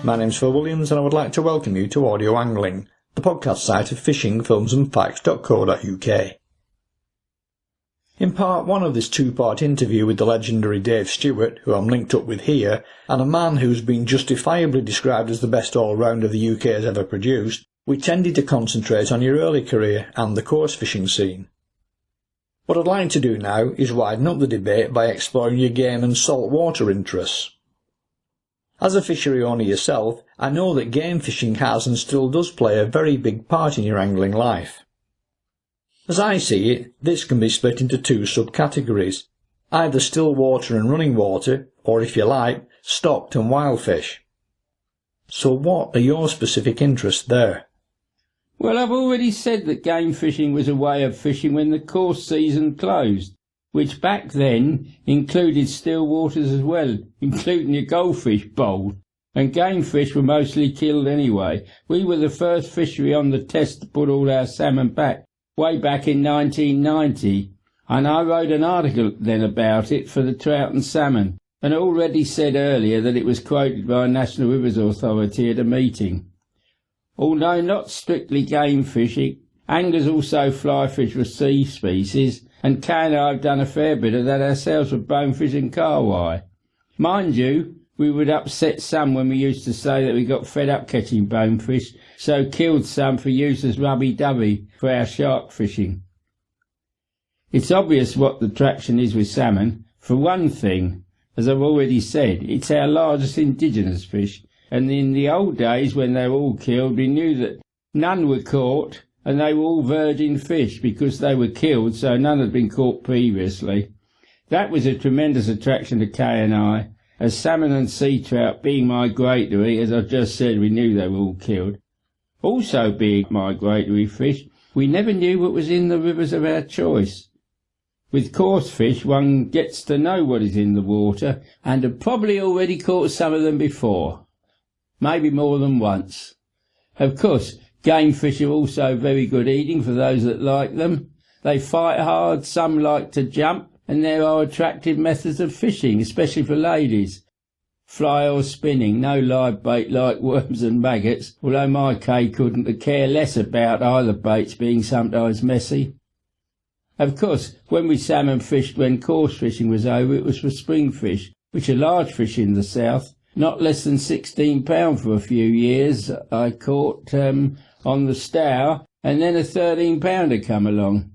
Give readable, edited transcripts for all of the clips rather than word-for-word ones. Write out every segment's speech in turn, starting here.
My name's Phil Williams and I would like to welcome you to Audio Angling, the podcast site of fishingfilmsandfacts.co.uk. In part one of this two-part interview with the legendary Dave Steuart, who I'm linked up with here, and a man who's been justifiably described as the best all-rounder the UK has ever produced, we tended to concentrate on your early career and the coarse fishing scene. What I'd like to do now is widen up the debate by exploring your game and saltwater interests. As a fishery owner yourself, I know that game fishing has and still does play a very big part in your angling life. As I see it, this can be split into two subcategories, either still water and running water, or if you like, stocked and wild fish. So what are your specific interests there? Well, I've already said that game fishing was a way of fishing when the coarse season closed, which back then included still waters as well, including your goldfish bowl, and game fish were mostly killed anyway. We were the first fishery on the test to put all our salmon back, way back in 1990, and I wrote an article then about it for the trout and salmon, and already said earlier that it was quoted by a National Rivers Authority at a meeting. Although not strictly game fishing, anglers also fly fish for sea species, and Kay and I have done a fair bit of that ourselves with bonefish and carwai. Mind you, we would upset some when we used to say that we got fed up catching bonefish, so killed some for use as rubby-dubby for our shark fishing. It's obvious what the traction is with salmon. For one thing, as I've already said, it's our largest indigenous fish, and in the old days when they were all killed, we knew that none were caught, and they were all virgin fish because they were killed, so none had been caught previously. That was a tremendous attraction to Kay and I, as salmon and sea trout being migratory, as I just said, we knew they were all killed. Also being migratory fish, we never knew what was in the rivers of our choice. With coarse fish, one gets to know what is in the water, and had probably already caught some of them before. Maybe more than once. Of course, game fish are also very good eating for those that like them. They fight hard, some like to jump, and there are attractive methods of fishing, especially for ladies. Fly or spinning, no live bait like worms and maggots, although my Kay couldn't care less about either baits being sometimes messy. Of course, when we salmon fished when coarse fishing was over, it was for spring fish, which are large fish in the south. Not less than £16 for a few years I caught on the Stour, and then a £13 come along.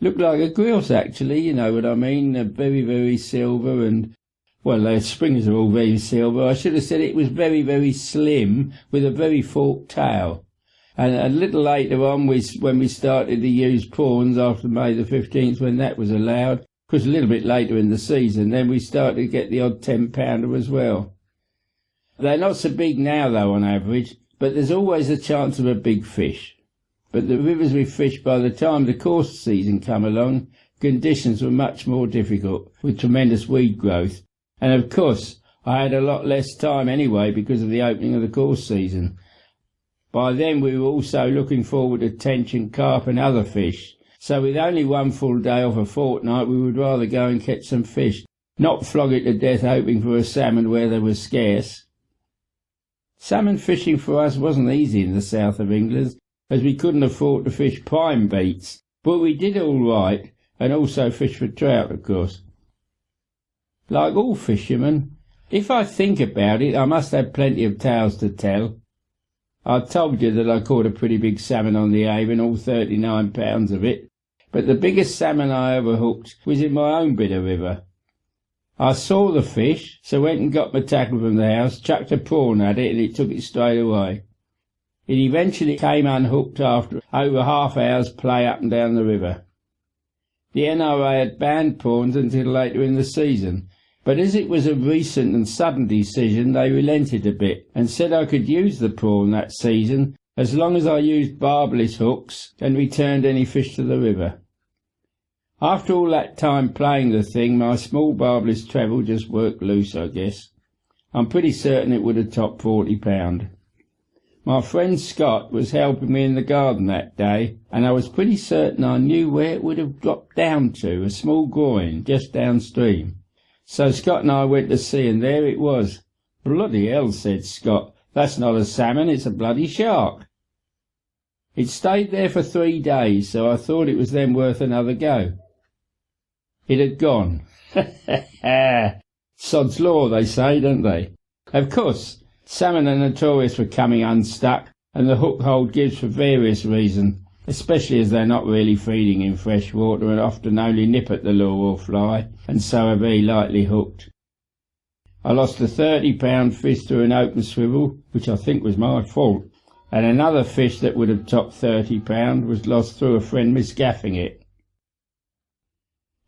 Looked like a grilse actually, you know what I mean, very, very silver, and, well, their springs are all very silver. I should have said it was very, very slim, with a very forked tail. And a little later on, when we started to use prawns after May the 15th, when that was allowed, of course a little bit later in the season, then we started to get the odd £10 as well. They're not so big now, though, on average, but there's always a chance of a big fish. But the rivers we fished by the time the coarse season come along, conditions were much more difficult, with tremendous weed growth. And of course, I had a lot less time anyway because of the opening of the coarse season. By then we were also looking forward to tench and carp and other fish. So with only one full day off a fortnight, we would rather go and catch some fish, not flog it to death hoping for a salmon where they were scarce. Salmon fishing for us wasn't easy in the south of England, as we couldn't afford to fish prime baits, but we did all right, and also fish for trout, of course. Like all fishermen, if I think about it, I must have plenty of tales to tell. I told you that I caught a pretty big salmon on the Avon, all 39 pounds of it, but the biggest salmon I ever hooked was in my own bit of river. I saw the fish, so went and got my tackle from the house, chucked a prawn at it, and it took it straight away. It eventually came unhooked after over half hour's play up and down the river. The NRA had banned prawns until later in the season, but as it was a recent and sudden decision, they relented a bit, and said I could use the prawn that season, as long as I used barbless hooks and returned any fish to the river. After all that time playing the thing, my small barbless treble just worked loose, I guess. I'm pretty certain it would have topped £40. My friend Scott was helping me in the garden that day, and I was pretty certain I knew where it would have dropped down to, a small groin, just downstream. So Scott and I went to see, and there it was. "Bloody hell," said Scott, That's not a salmon, it's a bloody shark. It stayed there for 3 days, so I thought it was then worth another go. It had gone. Sod's law, they say, don't they? Of course, salmon are notorious for coming unstuck, and the hook hold gives for various reasons, especially as they're not really feeding in fresh water and often only nip at the lure or fly, and so are very lightly hooked. I lost a 30-pound fish through an open swivel, which I think was my fault, and another fish that would have topped 30 pound was lost through a friend misgaffing it.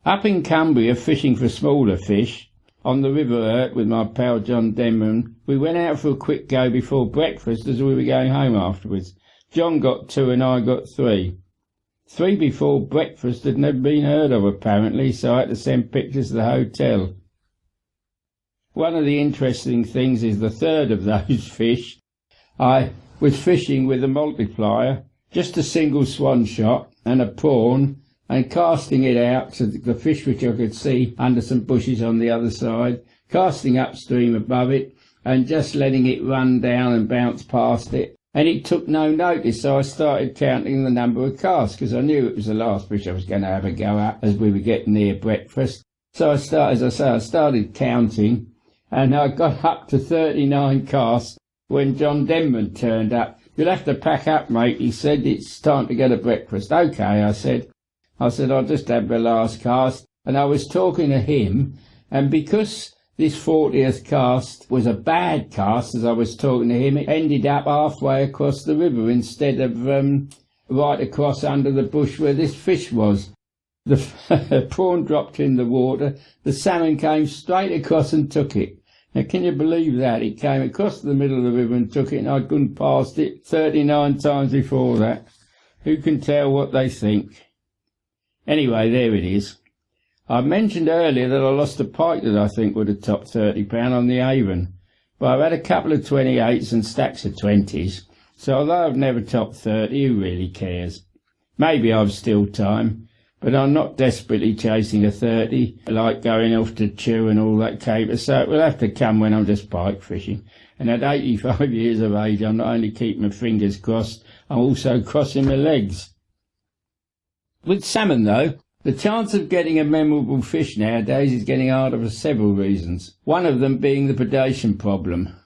Up in Cumbria, fishing for smaller fish, on the River Ert with my pal John Denman, we went out for a quick go before breakfast as we were going home afterwards. John got 2 and I got 3. 3 before breakfast had never been heard of apparently, so I had to send pictures to the hotel. One of the interesting things is the third of those fish. I was fishing with a multiplier, just a single swan shot and a prawn, and casting it out to the fish which I could see under some bushes on the other side, casting upstream above it, and just letting it run down and bounce past it. And it took no notice, so I started counting the number of casts, because I knew it was the last fish I was going to have a go at as we were getting near breakfast. So I started counting, and I got up to 39 casts when John Denman turned up. "You'll have to pack up, mate," he said. "It's time to go to breakfast." "OK," I said, "I'll just have the last cast." And I was talking to him, and because this 40th cast was a bad cast, as I was talking to him, it ended up halfway across the river instead of right across under the bush where this fish was. The prawn dropped in the water, the salmon came straight across and took it. Now, can you believe that? It came across the middle of the river and took it, and I'd gone past it 39 times before that. Who can tell what they think? Anyway, there it is. I mentioned earlier that I lost a pike that I think would have topped 30 pound on the Avon, but I've had a couple of 28s and stacks of 20s, so although I've never topped 30, who really cares? Maybe I've still time, but I'm not desperately chasing a 30, like going off to chew and all that caper, so it will have to come when I'm just pike fishing. And at 85 years of age, I'm not only keeping my fingers crossed, I'm also crossing my legs. With salmon, though, the chance of getting a memorable fish nowadays is getting harder for several reasons, one of them being the predation problem.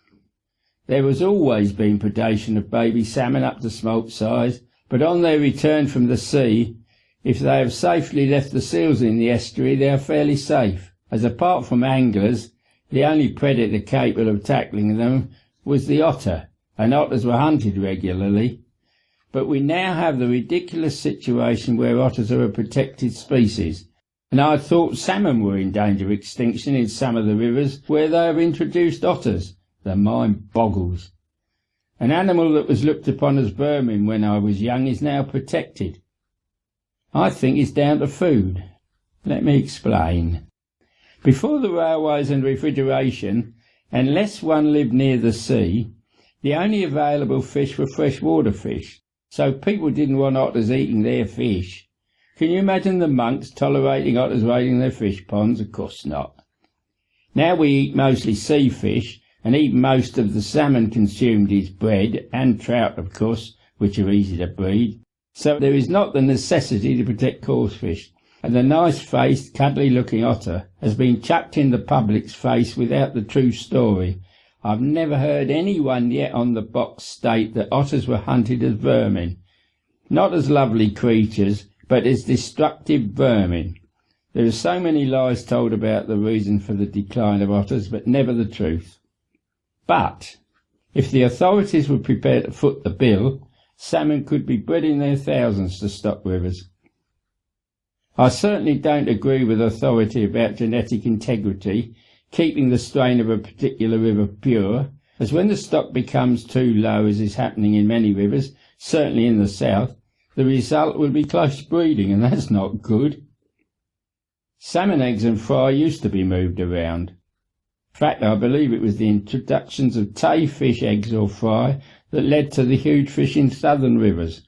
There has always been predation of baby salmon up to smolt size, but on their return from the sea, if they have safely left the seals in the estuary, they are fairly safe, as apart from anglers, the only predator capable of tackling them was the otter, and otters were hunted regularly. But we now have the ridiculous situation where otters are a protected species, and I thought salmon were in danger of extinction in some of the rivers where they have introduced otters. The mind boggles. An animal that was looked upon as vermin when I was young is now protected. I think it's down to food. Let me explain. Before the railways and refrigeration, unless one lived near the sea, the only available fish were freshwater fish. So people didn't want otters eating their fish. Can you imagine the monks tolerating otters raiding their fish ponds? Of course not. Now we eat mostly sea fish, and even most of the salmon consumed is bred, and trout, of course, which are easy to breed. So there is not the necessity to protect coarse fish, and the nice-faced, cuddly-looking otter has been chucked in the public's face without the true story. I've never heard anyone yet on the box state that otters were hunted as vermin. Not as lovely creatures, but as destructive vermin. There are so many lies told about the reason for the decline of otters, but never the truth. But if the authorities were prepared to foot the bill, salmon could be bred in their thousands to stock rivers. I certainly don't agree with authority about genetic integrity, keeping the strain of a particular river pure, as when the stock becomes too low, as is happening in many rivers, certainly in the south, the result will be close breeding, and that's not good. Salmon eggs and fry used to be moved around. In fact, I believe it was the introductions of tay fish eggs or fry that led to the huge fish in southern rivers.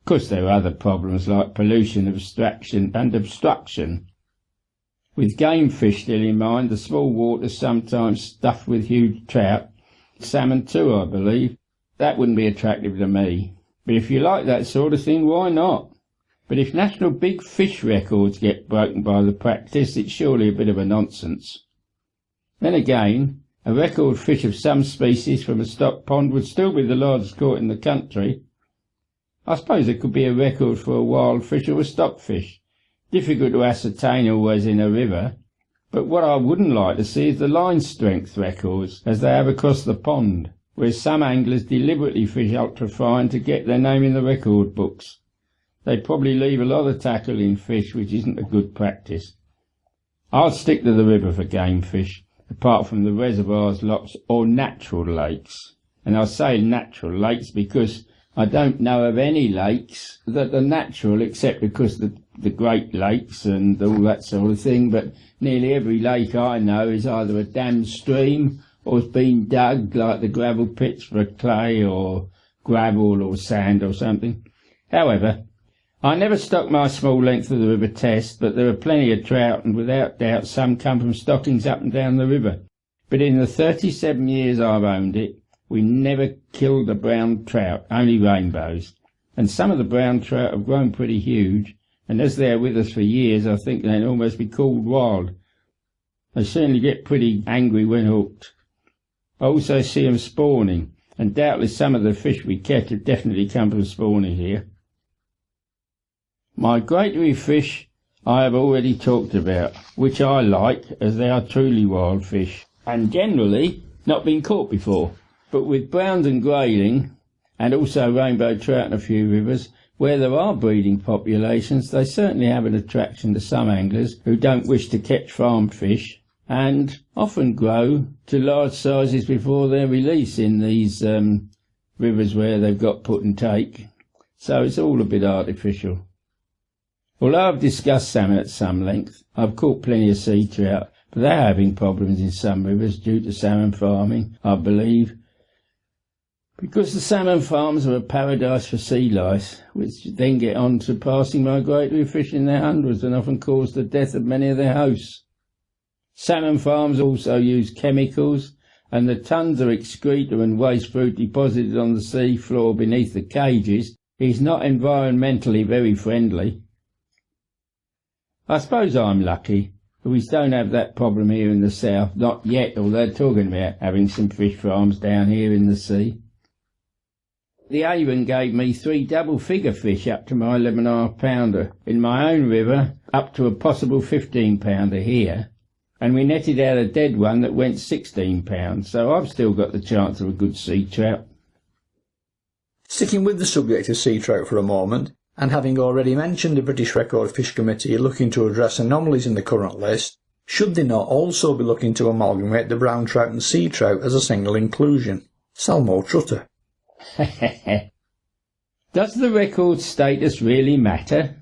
Of course, there are other problems like pollution, abstraction and obstruction. With game fish still in mind, the small waters sometimes stuffed with huge trout salmon too, I believe. That wouldn't be attractive to me. But if you like that sort of thing, why not? But if national big fish records get broken by the practice, it's surely a bit of a nonsense. Then again, a record fish of some species from a stock pond would still be the largest caught in the country. I suppose there could be a record for a wild fish or a stock fish. Difficult to ascertain always in a river. But what I wouldn't like to see is the line strength records, as they have across the pond, where some anglers deliberately fish ultra-fine to get their name in the record books. They probably leave a lot of tackle in fish, which isn't a good practice. I'll stick to the river for game fish, apart from the reservoirs, lochs or natural lakes. And I say natural lakes because I don't know of any lakes that are natural except because the Great Lakes and all that sort of thing, but nearly every lake I know is either a dammed stream or has been dug, like the gravel pits for clay or gravel or sand or something. However, I never stock my small length of the river test, but there are plenty of trout, and without doubt some come from stockings up and down the river. But in the 37 years I've owned it, we never killed a brown trout, only rainbows. And some of the brown trout have grown pretty huge, and as they're with us for years, I think they'd almost be called wild. They certainly get pretty angry when hooked. I also see them spawning, and doubtless some of the fish we catch have definitely come from spawning here. Migratory fish I have already talked about, which I like, as they are truly wild fish, and generally not been caught before. But with browns and grayling, and also rainbow trout in a few rivers, where there are breeding populations, they certainly have an attraction to some anglers who don't wish to catch farmed fish, and often grow to large sizes before their release in these rivers where they've got put and take. So it's all a bit artificial. Although I've discussed salmon at some length, I've caught plenty of sea trout, but they're having problems in some rivers due to salmon farming, I believe, because the salmon farms are a paradise for sea lice, which then get on to passing migratory fish in their hundreds and often cause the death of many of their hosts. Salmon farms also use chemicals, and the tons of excreta and waste fruit deposited on the sea floor beneath the cages is not environmentally very friendly. I suppose I'm lucky, but we don't have that problem here in the south, not yet, although they're talking about having some fish farms down here in the sea. The Avon gave me 3 double-figure fish up to my 11.5 pounder in my own river, up to a possible 15 pounder here, and we netted out a dead one that went 16 pounds, so I've still got the chance of a good sea trout. Sticking with the subject of sea trout for a moment, and having already mentioned the British Record Fish Committee looking to address anomalies in the current list, should they not also be looking to amalgamate the brown trout and sea trout as a single inclusion? Salmo Trutter. Does the record status really matter?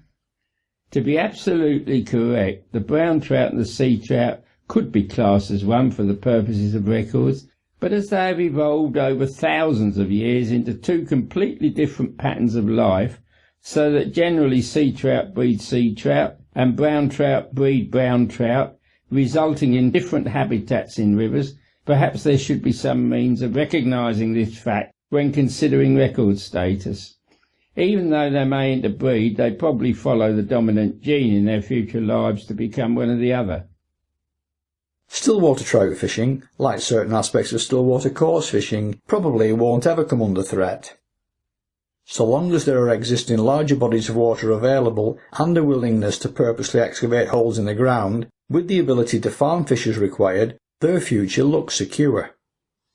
To be absolutely correct, the brown trout and the sea trout could be classed as one for the purposes of records, but as they have evolved over thousands of years into 2 completely different patterns of life, so that generally sea trout breed sea trout and brown trout breed brown trout, resulting in different habitats in rivers, perhaps there should be some means of recognising this fact when considering record status. Even though they may interbreed, they probably follow the dominant gene in their future lives to become one or the other. Stillwater trout fishing, like certain aspects of stillwater coarse fishing, probably won't ever come under threat. So long as there are existing larger bodies of water available and a willingness to purposely excavate holes in the ground, with the ability to farm fish as required, their future looks secure.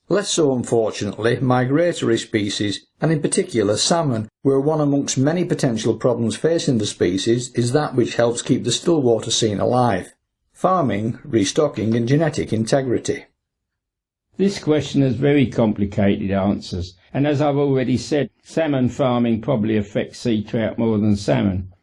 Less so, unfortunately, migratory species, and in particular salmon, where one amongst many potential problems facing the species is that which helps keep the stillwater scene alive: farming, restocking and genetic integrity. This question has very complicated answers, and as I've already said, salmon farming probably affects sea trout more than salmon.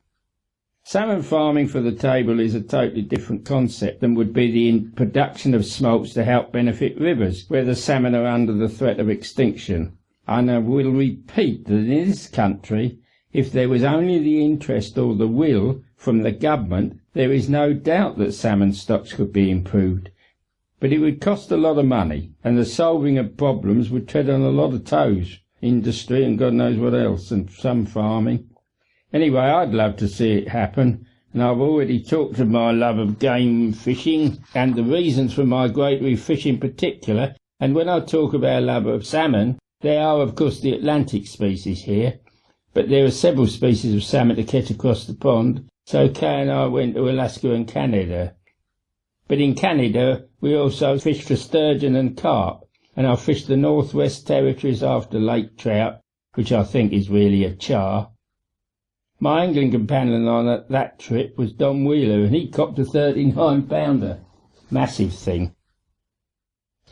Salmon farming for the table is a totally different concept than would be the production of smolts to help benefit rivers, where the salmon are under the threat of extinction. And I will repeat that in this country, if there was only the interest or the will from the government, there is no doubt that salmon stocks could be improved. but it would cost a lot of money, and the solving of problems would tread on a lot of toes, industry and God knows what else, and some farming. Anyway, I'd love to see it happen, and I've already talked of my love of game fishing and the reasons for migratory fish in particular, and when I talk of our love of salmon, there are of course the Atlantic species here, but there are several species of salmon to catch across the pond, so Kay and I went to Alaska and Canada. But in Canada we also fished for sturgeon and carp, and I fished the Northwest Territories after lake trout, which I think is really a char. My angling companion on that trip was Don Wheeler, and he copped a 39-pounder. Massive thing.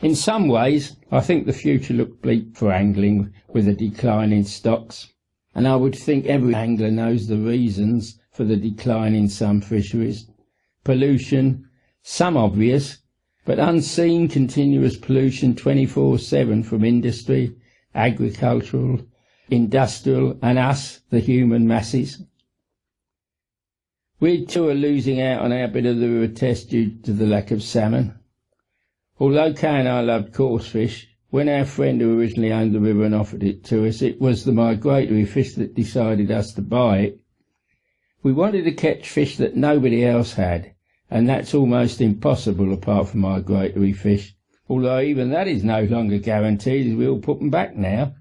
In some ways, I think the future looked bleak for angling with a decline in stocks, and I would think every angler knows the reasons for the decline in some fisheries. Pollution, some obvious, but unseen continuous pollution 24/7 from industry, agricultural, industrial, and us, the human masses. We too are losing out on our bit of the river test due to the lack of salmon. Although Kay and I loved coarse fish, when our friend who originally owned the river and offered it to us, it was the migratory fish that decided us to buy it. We wanted to catch fish that nobody else had, and that's almost impossible apart from migratory fish, although even that is no longer guaranteed as we all put them back now.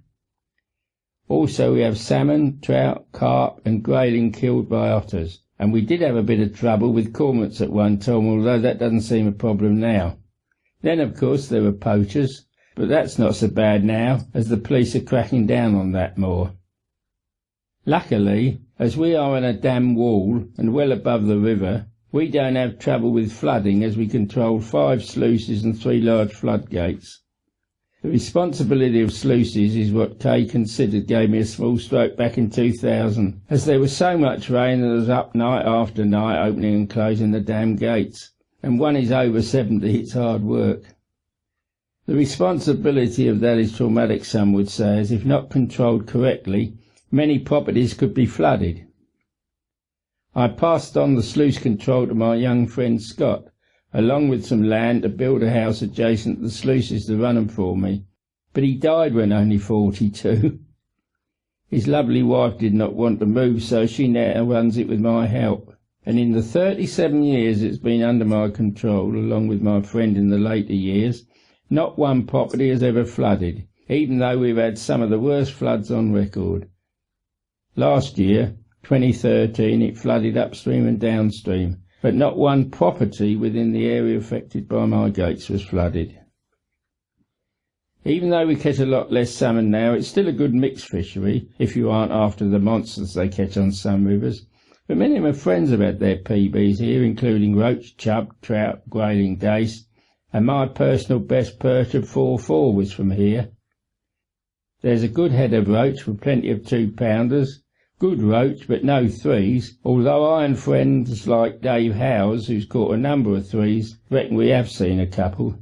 Also we have salmon, trout, carp and grayling killed by otters, and we did have a bit of trouble with cormorants at one time, although that doesn't seem a problem now. Then of course there were poachers, but that's not so bad now, as the police are cracking down on that more. Luckily, as we are on a dam wall and well above the river, we don't have trouble with flooding as we control 5 sluices and 3 large floodgates. The responsibility of sluices is what Kay considered gave me a small stroke back in 2000, as there was so much rain that I was up night after night opening and closing the dam gates, and one is over 70, it's hard work. The responsibility of that is traumatic, some would say, as if not controlled correctly, many properties could be flooded. I passed on the sluice control to my young friend Scott, along with some land to build a house adjacent to the sluices to run them for me, but he died when only 42. His lovely wife did not want to move, so she now runs it with my help, and in the 37 years it's been under my control, along with my friend in the later years, not one property has ever flooded, even though we've had some of the worst floods on record. Last year, 2013, it flooded upstream and downstream, but not one property within the area affected by my gates was flooded. Even though we catch a lot less salmon now, it's still a good mixed fishery, if you aren't after the monsters they catch on some rivers. But many of my friends have had their PBs here, including roach, chub, trout, grayling, dace, and my personal best perch of 4/4 was from here. There's a good head of roach with plenty of 2-pounders, good roach but no 3s, although I and friends like Dave Howes, who's caught a number of 3s, reckon we have seen a couple.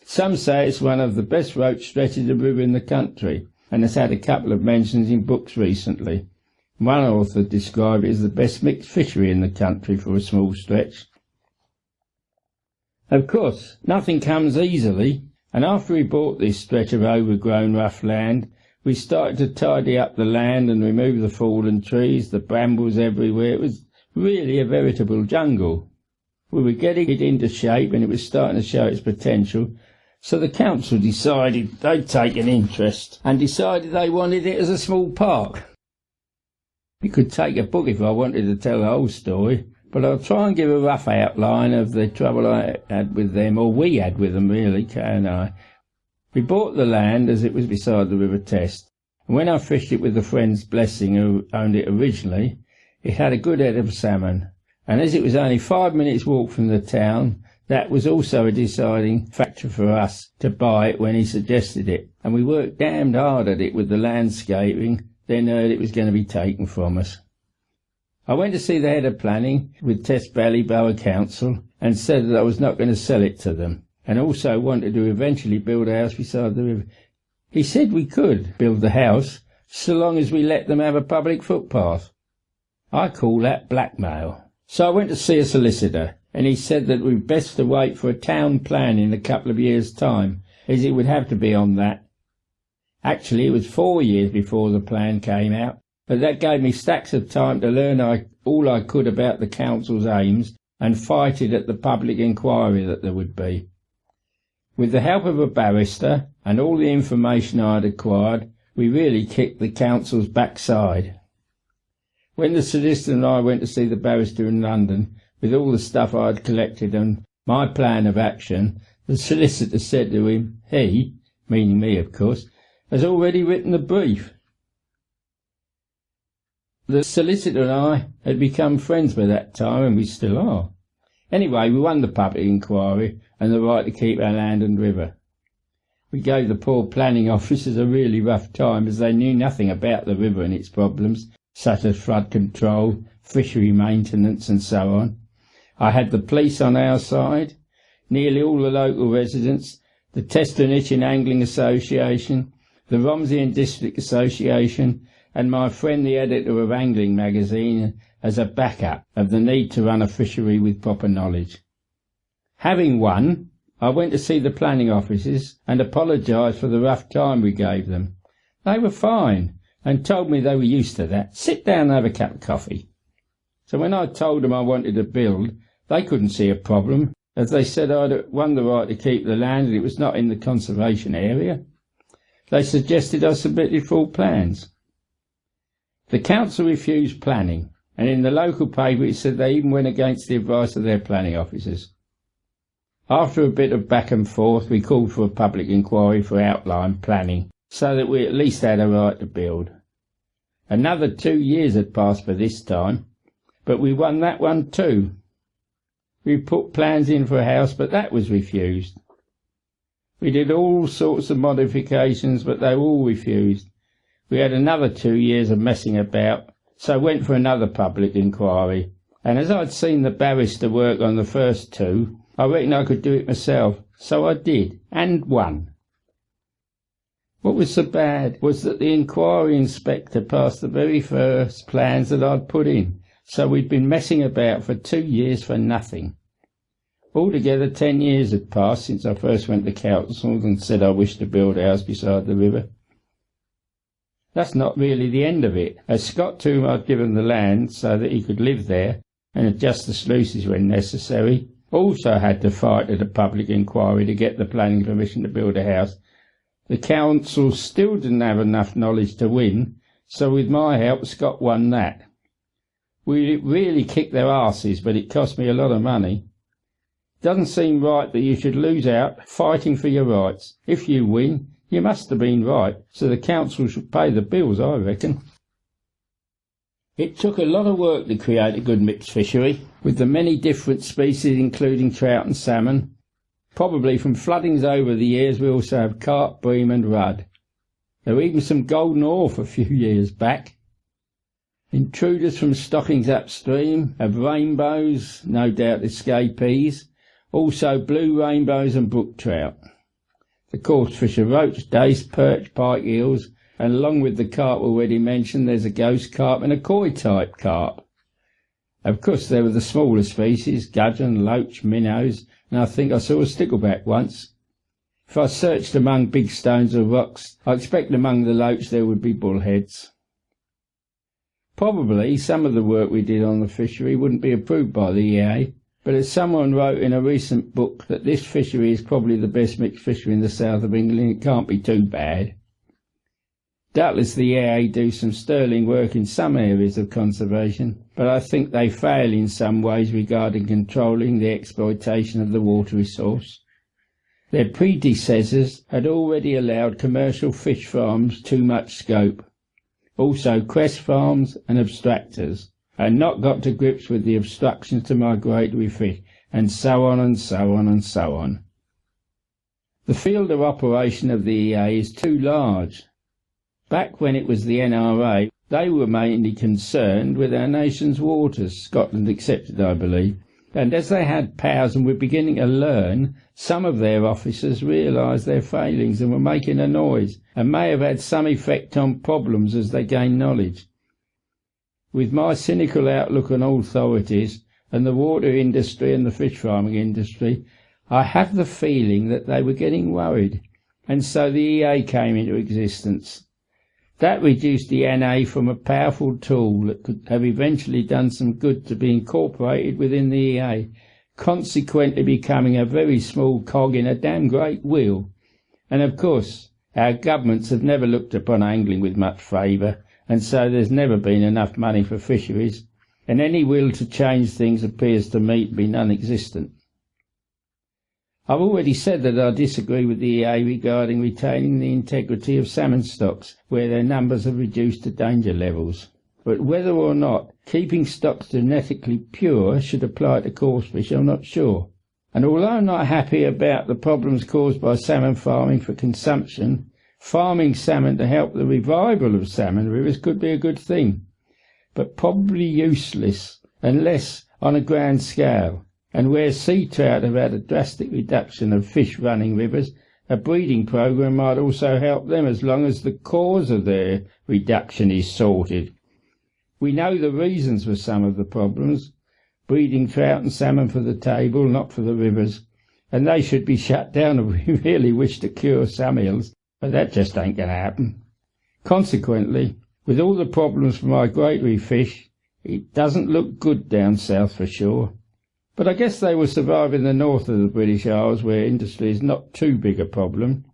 Some say it's one of the best roach stretches of river in the country, and has had a couple of mentions in books recently. One author described it as the best mixed fishery in the country for a small stretch. Of course, nothing comes easily, and after we bought this stretch of overgrown rough land, we started to tidy up the land and remove the fallen trees, the brambles everywhere. It was really a veritable jungle. We were getting it into shape and it was starting to show its potential, so the council decided they'd take an interest and decided they wanted it as a small park. It could take a book if I wanted to tell the whole story, but I'll try and give a rough outline of the trouble I had with them, or we had with them really, Kay and I. We bought the land as it was beside the River Test, and when I fished it with a friend's blessing who owned it originally, it had a good head of salmon, and as it was only 5 minutes' walk from the town, that was also a deciding factor for us to buy it when he suggested it, and we worked damned hard at it with the landscaping, then heard it was going to be taken from us. I went to see the head of planning with Test Valley Borough Council and said that I was not going to sell it to them, and also wanted to eventually build a house beside the river. He said we could build the house so long as we let them have a public footpath. I call that blackmail. So I went to see a solicitor, and he said that we'd best to wait for a town plan in a couple of years' time, as it would have to be on that. Actually, it was 4 years before the plan came out, but that gave me stacks of time to learn all I could about the council's aims and fight it at the public inquiry that there would be. With the help of a barrister and all the information I had acquired, we really kicked the council's backside. When the solicitor and I went to see the barrister in London, with all the stuff I had collected and my plan of action, the solicitor said to him, he, meaning me of course, has already written a brief. The solicitor and I had become friends by that time, and we still are. Anyway, we won the public inquiry and the right to keep our land and river. We gave the poor planning officers a really rough time, as they knew nothing about the river and its problems, such as flood control, fishery maintenance and so on. I had the police on our side, nearly all the local residents, the Testanician Angling Association, the Romsey District Association, and my friend the editor of Angling magazine as a backup of the need to run a fishery with proper knowledge. Having won, I went to see the planning offices and apologised for the rough time we gave them. They were fine and told me they were used to that. Sit down and have a cup of coffee. So when I told them I wanted to build, they couldn't see a problem, as they said I'd won the right to keep the land and it was not in the conservation area. They suggested I submitted full plans. The council refused planning, and in the local paper it said they even went against the advice of their planning officers. After a bit of back and forth, we called for a public inquiry for outline planning, so that we at least had a right to build. Another 2 years had passed by this time, but we won that one too. We put plans in for a house, but that was refused. We did all sorts of modifications, but they were all refused. We had another 2 years of messing about, so went for another public inquiry, and as I'd seen the barrister work on the first two, I reckoned I could do it myself, so I did, and won. What was so bad was that the inquiry inspector passed the very first plans that I'd put in, so we'd been messing about for 2 years for nothing. Altogether 10 years had passed since I first went to council and said I wished to build a house beside the river. That's not really the end of it, as Scott, to whom I'd given the land so that he could live there and adjust the sluices when necessary, also had to fight at a public inquiry to get the planning permission to build a house. The council still didn't have enough knowledge to win, so with my help Scott won that. We really kicked their arses, but it cost me a lot of money. Doesn't seem right that you should lose out fighting for your rights. If you win, you must have been right, so the council should pay the bills, I reckon. It took a lot of work to create a good mixed fishery, with the many different species including trout and salmon. Probably from floodings over the years we also have carp, bream and rudd. There were even some golden orf a few years back. Intruders from stockings upstream have rainbows, no doubt escapees, also blue rainbows and brook trout. The coarse fish are roach, dace, perch, pike eels, and along with the carp already mentioned, there's a ghost carp and a koi-type carp. Of course, there were the smaller species, gudgeon, loach, minnows, and I think I saw a stickleback once. If I searched among big stones or rocks, I expect among the loach there would be bullheads. Probably some of the work we did on the fishery wouldn't be approved by the EA, but as someone wrote in a recent book that this fishery is probably the best mixed fishery in the south of England, it can't be too bad. Doubtless the EA do some sterling work in some areas of conservation, but I think they fail in some ways regarding controlling the exploitation of the water resource. Their predecessors had already allowed commercial fish farms too much scope, also crest farms and abstractors, and not got to grips with the obstructions to migratory fish, and so on and so on and so on. The field of operation of the EA is too large. Back when it was the NRA, they were mainly concerned with our nation's waters, Scotland excepted, I believe, and as they had powers and were beginning to learn, some of their officers realised their failings and were making a noise, and may have had some effect on problems as they gained knowledge. With my cynical outlook on authorities, and the water industry and the fish farming industry, I have the feeling that they were getting worried, and so the EA came into existence. That reduced the NA from a powerful tool that could have eventually done some good to be incorporated within the EA, consequently becoming a very small cog in a damn great wheel. And of course, our governments have never looked upon angling with much favour, and so there's never been enough money for fisheries, and any will to change things appears to me to be non-existent. I've already said that I disagree with the EA regarding retaining the integrity of salmon stocks where their numbers are reduced to danger levels. But whether or not keeping stocks genetically pure should apply to coarse fish, I'm not sure. And although I'm not happy about the problems caused by salmon farming for consumption, farming salmon to help the revival of salmon rivers could be a good thing, but probably useless unless on a grand scale. And where sea trout have had a drastic reduction of fish running rivers, a breeding program might also help them as long as the cause of their reduction is sorted. We know the reasons for some of the problems, breeding trout and salmon for the table, not for the rivers, and they should be shut down if we really wish to cure some ills, but that just ain't going to happen. Consequently, with all the problems for migratory fish, it doesn't look good down south for sure. But I guess they will survive in the north of the British Isles where industry is not too big a problem.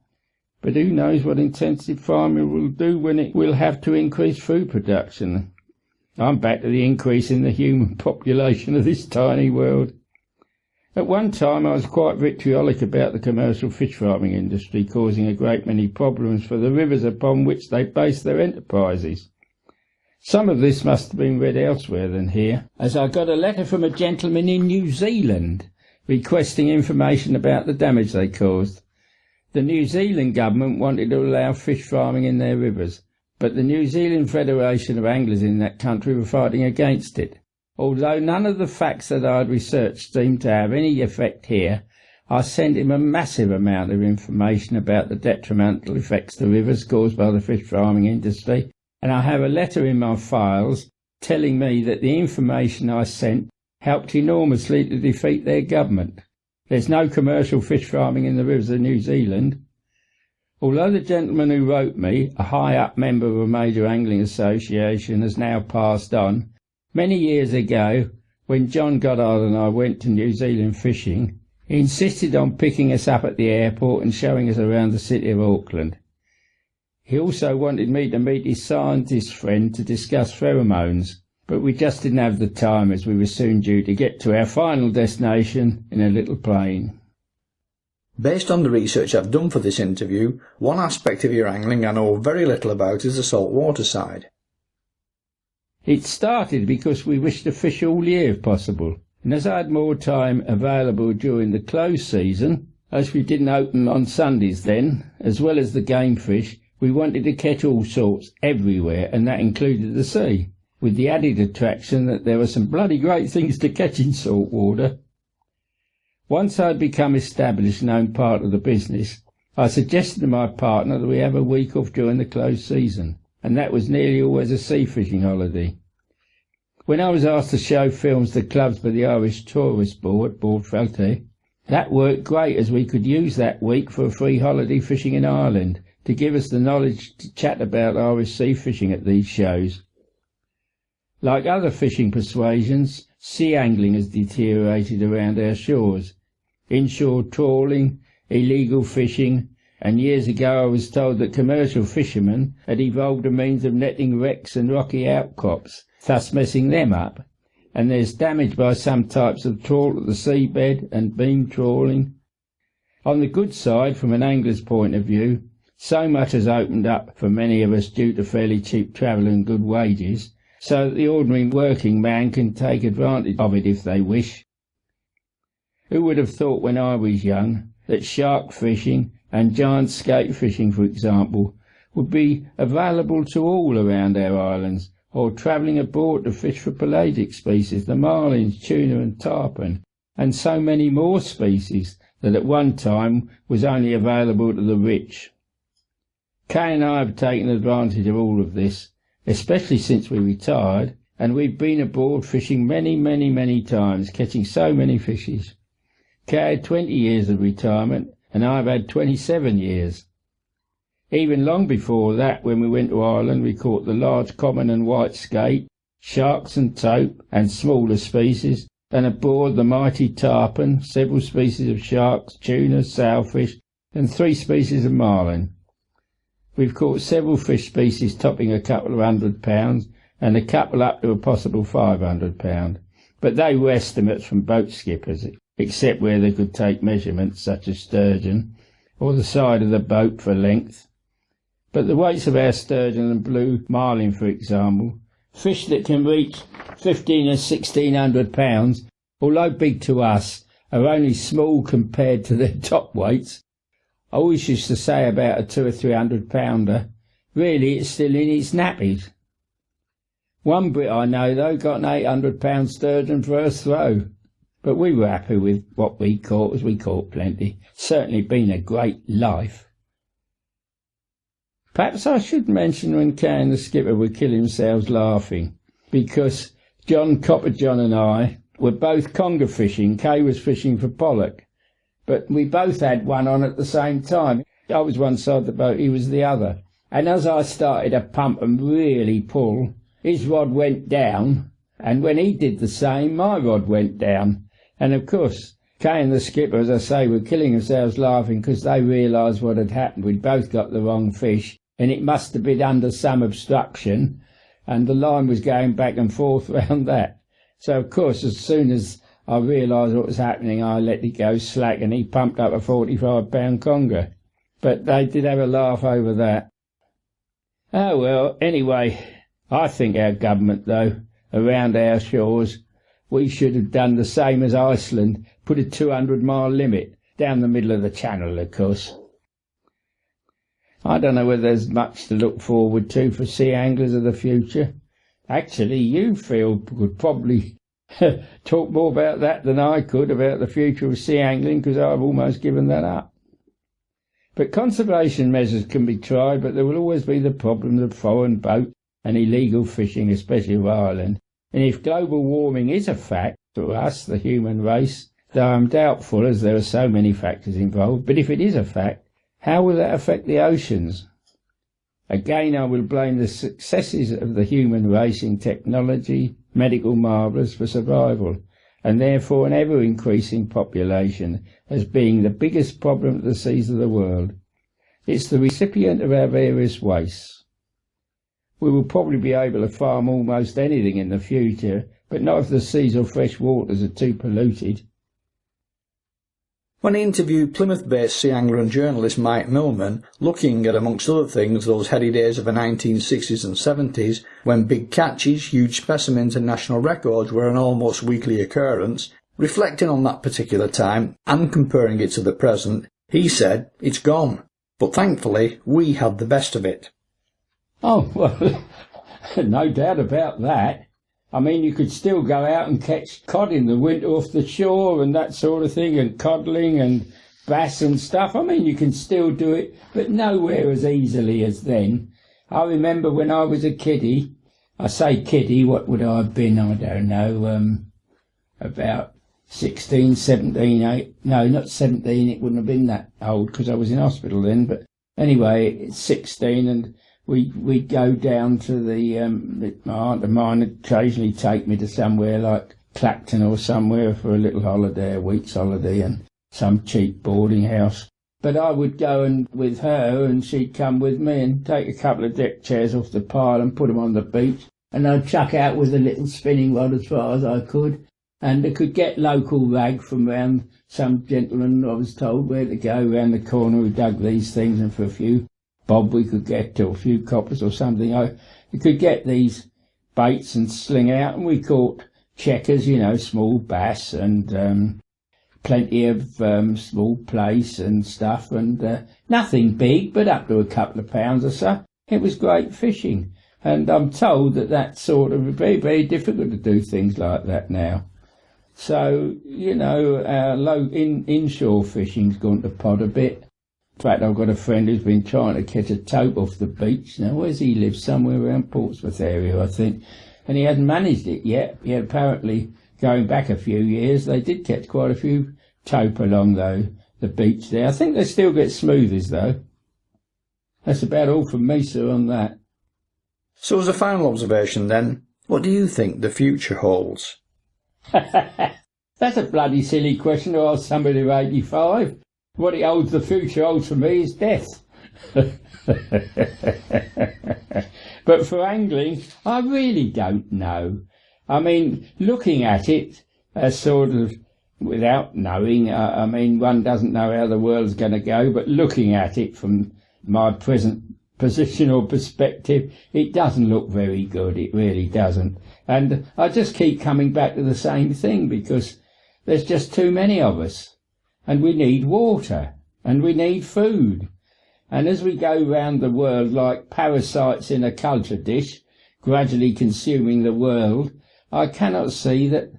But who knows what intensive farming will do when it will have to increase food production. I'm back to the increase in the human population of this tiny world. At one time I was quite vitriolic about the commercial fish farming industry causing a great many problems for the rivers upon which they base their enterprises. Some of this must have been read elsewhere than here, as I got a letter from a gentleman in New Zealand requesting information about the damage they caused. The New Zealand government wanted to allow fish farming in their rivers, but the New Zealand Federation of Anglers in that country were fighting against it. Although none of the facts that I had researched seemed to have any effect here, I sent him a massive amount of information about the detrimental effects to rivers caused by the fish farming industry, and I have a letter in my files telling me that the information I sent helped enormously to defeat their government. There's no commercial fish farming in the rivers of New Zealand. Although the gentleman who wrote me, a high-up member of a major angling association, has now passed on, many years ago, when John Goddard and I went to New Zealand fishing, he insisted on picking us up at the airport and showing us around the city of Auckland. He also wanted me to meet his scientist friend to discuss pheromones, but we just didn't have the time as we were soon due to get to our final destination in a little plane. Based on the research I've done for this interview, one aspect of your angling I know very little about is the saltwater side. It started because we wished to fish all year if possible, and as I had more time available during the close season, as we didn't open on Sundays then, as well as the game fish, we wanted to catch all sorts everywhere, and that included the sea, with the added attraction that there were some bloody great things to catch in salt water. Once I had become established and owned part of the business, I suggested to my partner that we have a week off during the close season, and that was nearly always a sea fishing holiday. When I was asked to show films to clubs by the Irish Tourist Board, Bordfelte, that worked great as we could use that week for a free holiday fishing in Ireland, to give us the knowledge to chat about Irish sea fishing at these shows. Like other fishing persuasions, sea angling has deteriorated around our shores. Inshore trawling, illegal fishing, and years ago I was told that commercial fishermen had evolved a means of netting wrecks and rocky outcrops, thus messing them up, and there's damage by some types of trawl at the seabed and beam trawling. On the good side, from an angler's point of view, so much has opened up for many of us due to fairly cheap travel and good wages, so that the ordinary working man can take advantage of it if they wish. Who would have thought when I was young that shark fishing and giant skate fishing, for example, would be available to all around our islands, or travelling abroad to fish for pelagic species, the marlins, tuna and tarpon, and so many more species that at one time was only available to the rich. Kay and I have taken advantage of all of this, especially since we retired, and we've been aboard fishing many times, catching so many fishes. Kay had 20 years of retirement, and I've had 27 years. Even long before that, when we went to Ireland, we caught the large common and white skate, sharks and tope, and smaller species, and aboard the mighty tarpon, several species of sharks, tuna, sailfish, and 3 species of marlin. We've caught several fish species topping a couple of £100, and a couple up to a possible £500, but they were estimates from boat skippers, except where they could take measurements such as sturgeon, or the side of the boat for length. But the weights of our sturgeon and blue marlin, for example, fish that can reach 15 and 1600 pounds, although big to us, are only small compared to their top weights. I always used to say about a 200 or 300 pounder, really it's still in its nappies. One Brit I know, though, got an 800-pound sturgeon first throw, but we were happy with what we caught, as we caught plenty. Certainly been a great life. Perhaps I should mention when Kay and the skipper would kill themselves laughing, because John Copperjohn and I were both conger fishing. Kay was fishing for pollock, but we both had one on at the same time. I was one side of the boat, he was the other. And as I started to pump and really pull, his rod went down, and when he did the same, my rod went down. And of course, Kay and the skipper, as I say, were killing themselves laughing because they realised what had happened. We'd both got the wrong fish, and it must have been under some obstruction, and the line was going back and forth round that. So, of course, as soon as I realised what was happening, I let it go slack, and he pumped up a 45-pound conger. But they did have a laugh over that. Oh, well, anyway, I think our government, though, around our shores, we should have done the same as Iceland, put a 200-mile limit, down the middle of the channel, of course. I don't know whether there's much to look forward to for sea anglers of the future. Actually, you, Phil, could probably talk more about that than I could, about the future of sea angling, because I've almost given that up. But conservation measures can be tried, but there will always be the problem of foreign boats and illegal fishing, especially of Ireland. And if global warming is a fact to us, the human race, though I'm doubtful as there are so many factors involved, but if it is a fact, how will that affect the oceans? Again, I will blame the successes of the human race in technology, medical marvels for survival, and therefore an ever-increasing population as being the biggest problem at the seas of the world. It's the recipient of our various wastes. We will probably be able to farm almost anything in the future, but not if the seas or fresh waters are too polluted. When he interviewed Plymouth-based sea angler and journalist Mike Millman, looking at, amongst other things, those heady days of the 1960s and 70s, when big catches, huge specimens and national records were an almost weekly occurrence, reflecting on that particular time and comparing it to the present, he said, "It's gone. But thankfully, we had the best of it." Oh, well, no doubt about that. I mean, you could still go out and catch cod in the winter off the shore and that sort of thing, and codling and bass and stuff. I mean, you can still do it, but nowhere as easily as then. I remember when I was a kiddie, I say kiddie, what would I have been? I don't know, about 16, 17, 8, no, not 17, it wouldn't have been that old because I was in hospital then, but anyway, it's 16, and we'd go down to my aunt of mine would occasionally take me to somewhere like Clacton or somewhere for a little holiday, a week's holiday, and some cheap boarding house. But I would go and with her, and she'd come with me and take a couple of deck chairs off the pile and put them on the beach, and I'd chuck out with a little spinning rod as far as I could, and I could get local rag from round some gentleman, I was told, where to go round the corner who dug these things, and for a few bob we could get, or a few coppers or something, we could get these baits and sling out, and we caught checkers, small bass, and plenty of small plaice and stuff, and nothing big, but up to a couple of pounds or so. It was great fishing, and I'm told that that's sort of very, very difficult to do things like that now. So, our inshore fishing's gone to pot a bit. In fact, I've got a friend who's been trying to catch a tope off the beach. Now, where's he live? Somewhere around Portsmouth area, I think. and he hadn't managed it yet. He had apparently, going back a few years, they did catch quite a few tope along the beach there. I think they still get smoothers though. That's about all from me, sir, on that. So as a final observation then, what do you think the future holds? That's a bloody silly question to ask somebody who's 85. What it holds, the future holds for me is death. But for angling, I really don't know. I mean, looking at it as sort of without knowing, I mean, one doesn't know how the world's going to go, but looking at it from my present position or perspective, it doesn't look very good. It really doesn't. And I just keep coming back to the same thing because there's just too many of us. And we need water. And we need food. And as we go round the world like parasites in a culture dish, gradually consuming the world, I cannot see that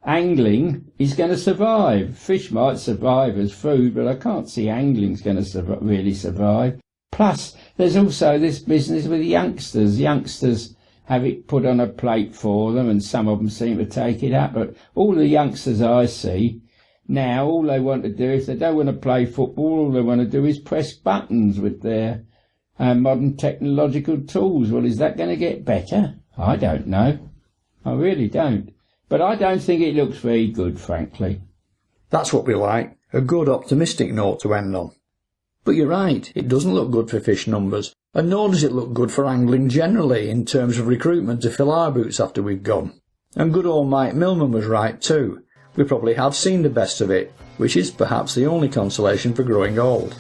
angling is going to survive. Fish might survive as food, but I can't see angling's going to really survive. Plus, there's also this business with youngsters. Youngsters have it put on a plate for them, and some of them seem to take it up. But all the youngsters I see now, all they want to do, if they don't want to play football, all they want to do is press buttons with their modern technological tools. Well, is that going to get better? I don't know. I really don't. But I don't think it looks very good, frankly. That's what we like. A good optimistic note to end on. But you're right, it doesn't look good for fish numbers, and nor does it look good for angling generally in terms of recruitment to fill our boots after we've gone. And good old Mike Millman was right too. We probably have seen the best of it, which is perhaps the only consolation for growing old.